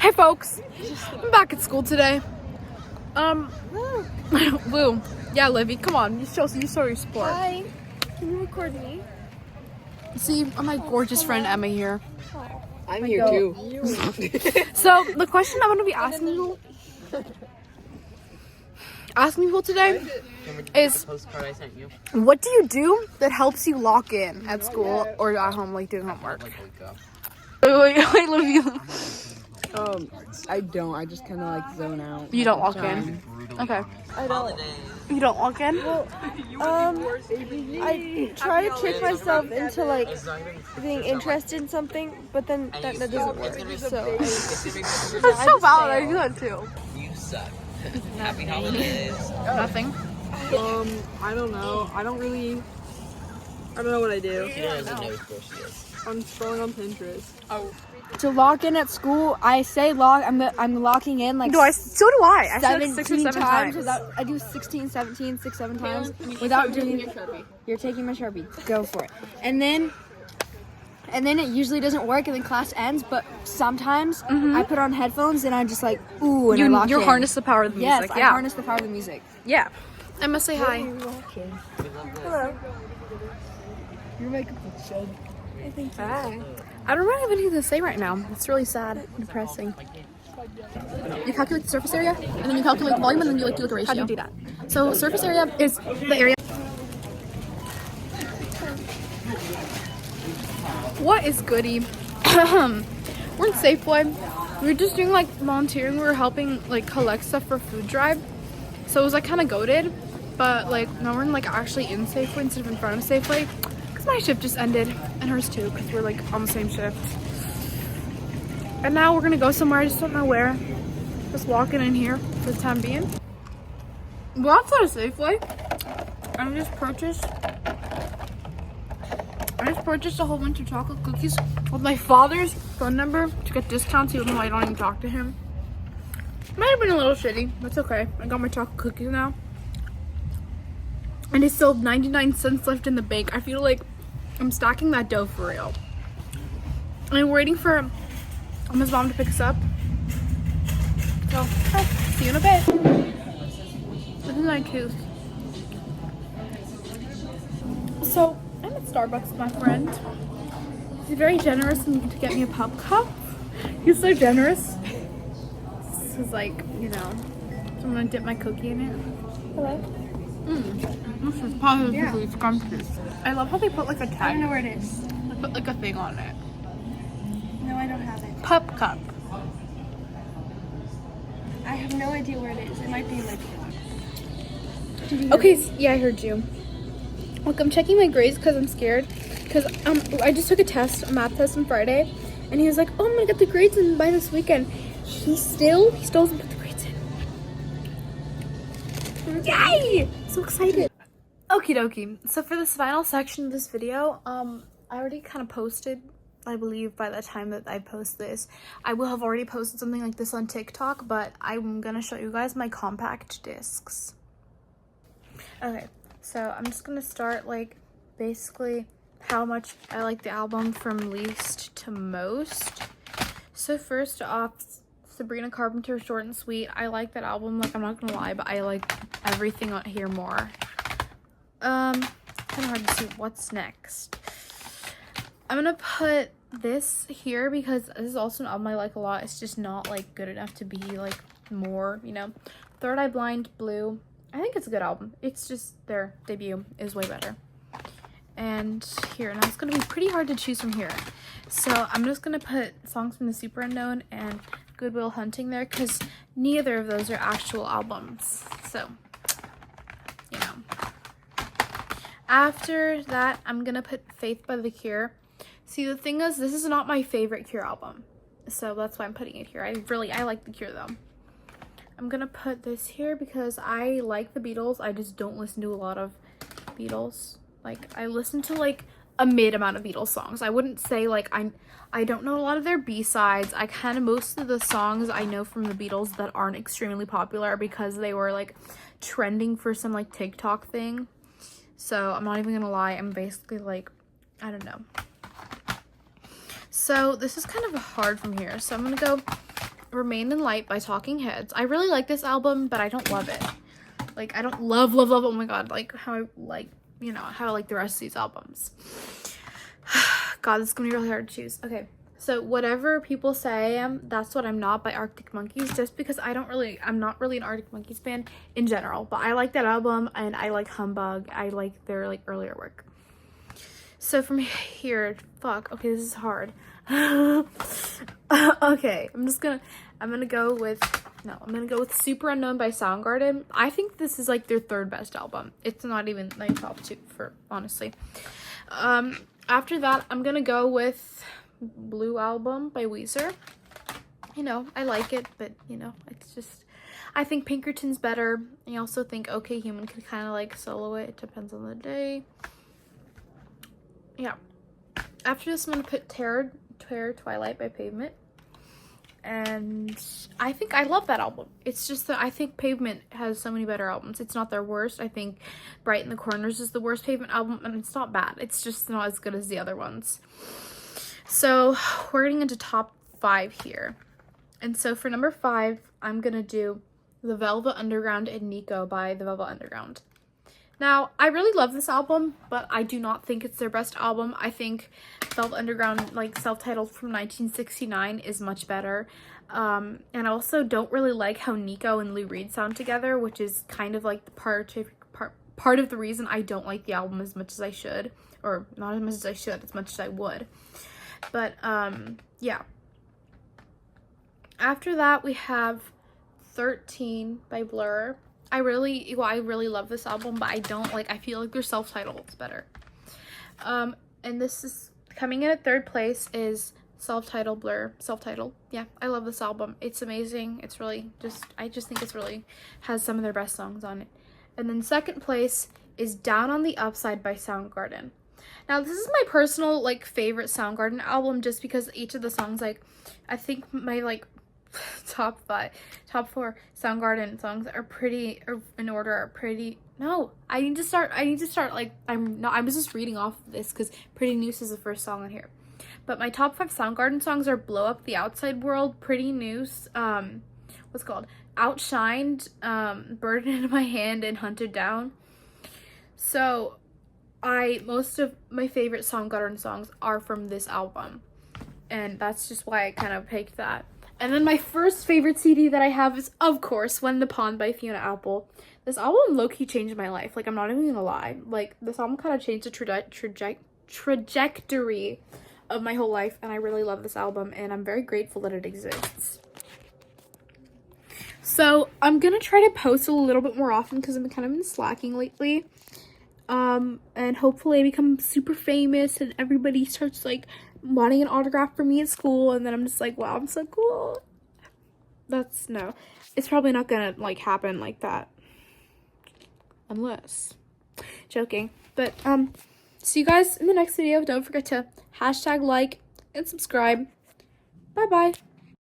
Hey folks, I'm back at school today. Lou, yeah, Livy, come on, you show your support. Hi, can you record me? See, my gorgeous friend Emma here. I'm here too. So the question I'm gonna be asking people today is, Postcard I sent you. what do you do that helps you lock in at school or at home, like doing homework? Wait, Livy. I don't. I just kind of like zone out. You don't lock in. Okay. I don't. You don't lock in? I try to trick myself into like being interested in something, but then that doesn't work. So That's so valid. I do that too. You suck. Happy holidays. Nothing. I don't know. I don't know what I do. She doesn't know where she is. I'm scrolling on Pinterest. to lock in at school, I say lock. I'm locking in like So do I. I said 17 6 or 7 times without. I do 16, 17, 6, 7 times without doing. You're taking my Sharpie. Go for it. And then it usually doesn't work, and then class ends. But sometimes I put on headphones and I just like ooh, and I lock You in. harness the power of the music. Yes, I Yeah. harness the power of the music. Yeah. I must say hi. Hello. Your makeup looks good. Hi. I don't really have anything to say right now. It's really sad and depressing. You calculate the surface area, and then you calculate the volume, and then you like do the ratio. How do you do that? So surface area is the area. What is goody? We're in Safeway. We were just doing like volunteering. We were helping like collect stuff for food drive. So it was like kind of goated, but like now we're in like actually in Safeway instead of in front of Safeway. Cause my shift just ended and hers too, because we're like on the same shift. And now we're gonna go somewhere. I just don't know where. Just walking in here for the time being. We're outside of Safeway. I just purchased a whole bunch of chocolate cookies with my father's phone number to get discounts, even though I don't even talk to him. Might have been a little shitty. That's okay. I got my chocolate cookies now. And it's still 99 cents left in the bank. I feel like I'm stacking that dough for real. And I'm waiting for Emma's mom to pick us up. So, see you in a bit. This is my tooth. So, I'm at Starbucks with my friend. He's very generous to get me a pop cup. He's so generous. This is like, you know, so I'm gonna dip my cookie in it. Hello. This is positively scrumptious. I love how they put like a tag. I don't know where it is. They put like a thing on it. No, I don't have it. Pup cup. I have no idea where it is. It might be in my drawer. Okay, yeah, I heard you. Look, I'm checking my grades because I'm scared. Because I just took a math test on Friday, and he was like, "Oh, I'm gonna get the grades in by this weekend." He still hasn't put the grades in. Yay! So excited. Okie dokie. So for this final section of this video, I already kind of posted. I believe by the time that I post this, I will have already posted something like this on TikTok, but I'm gonna show you guys my compact discs. Okay, so I'm just gonna start like basically how much I like the album from least to most. So first off, Sabrina Carpenter, Short and Sweet. I like that album, like I'm not gonna lie, but I like everything on here more. Kind of hard to see what's next. I'm gonna put this here because this is also an album I like a lot. It's just not like good enough to be like more, you know. Third Eye Blind, Blue. I think it's a good album. It's just their debut is way better. And here, now it's gonna be pretty hard to choose from here. So I'm just gonna put Songs from the Super Unknown and Good Will Hunting there because neither of those are actual albums. So, you know. After that, I'm gonna put Faith by The Cure. See, the thing is, this is not my favorite Cure album. So that's why I'm putting it here. I like The Cure though. I'm gonna put this here because I like the Beatles. I just don't listen to a lot of Beatles. Like, I listen to like a mid amount of Beatles songs. I wouldn't say like I don't know a lot of their B-sides. I kind of, most of the songs I know from the Beatles that aren't extremely popular because they were like trending for some like TikTok thing. So I'm not even gonna lie, I'm basically like, I don't know. So this is kind of hard from here. So I'm gonna go Remain in Light by Talking Heads. I really like this album, but I don't love it. Like, I don't love, oh my god, like, how I like, you know, how I like the rest of these albums. God, this is gonna be really hard to choose. Okay, so Whatever People Say I Am, That's What I'm Not by Arctic Monkeys, just because I'm not really an Arctic Monkeys fan in general, but I like that album, and I like Humbug. I like their, like, earlier work. So from here, fuck, okay, this is hard. Okay, I'm gonna go with Super Unknown by Soundgarden. I think this is like their third best album. It's not even my top 2 for honestly. After that, I'm gonna go with Blue Album by Weezer. You know, I like it, but you know, it's just, I think Pinkerton's better. I also think OK Human could kind of like solo it. It depends on the day. Yeah. After this, I'm gonna put Terror Twilight by Pavement. And I think I love that album. It's just that I think Pavement has so many better albums. It's not their worst. I think Bright in the Corners is the worst Pavement album, and it's not bad. It's just not as good as the other ones. So we're getting into top 5 here. And so for number 5, I'm gonna do The Velvet Underground and Nico by The Velvet Underground. Now, I really love this album, but I do not think it's their best album. I think Velvet Underground, like, self-titled from 1969 is much better. And I also don't really like how Nico and Lou Reed sound together, which is kind of like the part of the reason I don't like the album as much as I should. Or not as much as I should, as much as I would. But, yeah. After that, we have 13 by Blur. I really love this album, but I feel like their self-titled is better. And this is coming in at 3rd place is self-titled Blur. Self-titled. Yeah, I love this album. It's amazing. It's really I just think it's really has some of their best songs on it. And then 2nd place is Down on the Upside by Soundgarden. Now, this is my personal, like, favorite Soundgarden album, just because each of the songs, like, I think my, like, top 4 Soundgarden songs are pretty, or in order are pretty. No, I need to start like, I was just reading off of this because Pretty Noose is the first song on here. But my top 5 Soundgarden songs are Blow Up the Outside World, Pretty Noose, what's it called? Outshined, Burden in My Hand, and Hunted Down. So most of my favorite Soundgarden songs are from this album, and that's just why I kind of picked that. And then my first favorite CD that I have is, of course, When the Pond by Fiona Apple. This album low-key changed my life. Like, I'm not even gonna lie. Like, this album kind of changed the trajectory of my whole life, and I really love this album, and I'm very grateful that it exists. So, I'm gonna try to post a little bit more often because I've kind of been slacking lately. And hopefully I become super famous and everybody starts, like, wanting an autograph from me at school, and then I'm just like, wow, I'm so cool. No, it's probably not gonna, like, happen like that, unless, joking. But see you guys in the next video. Don't forget to #like and subscribe. Bye bye.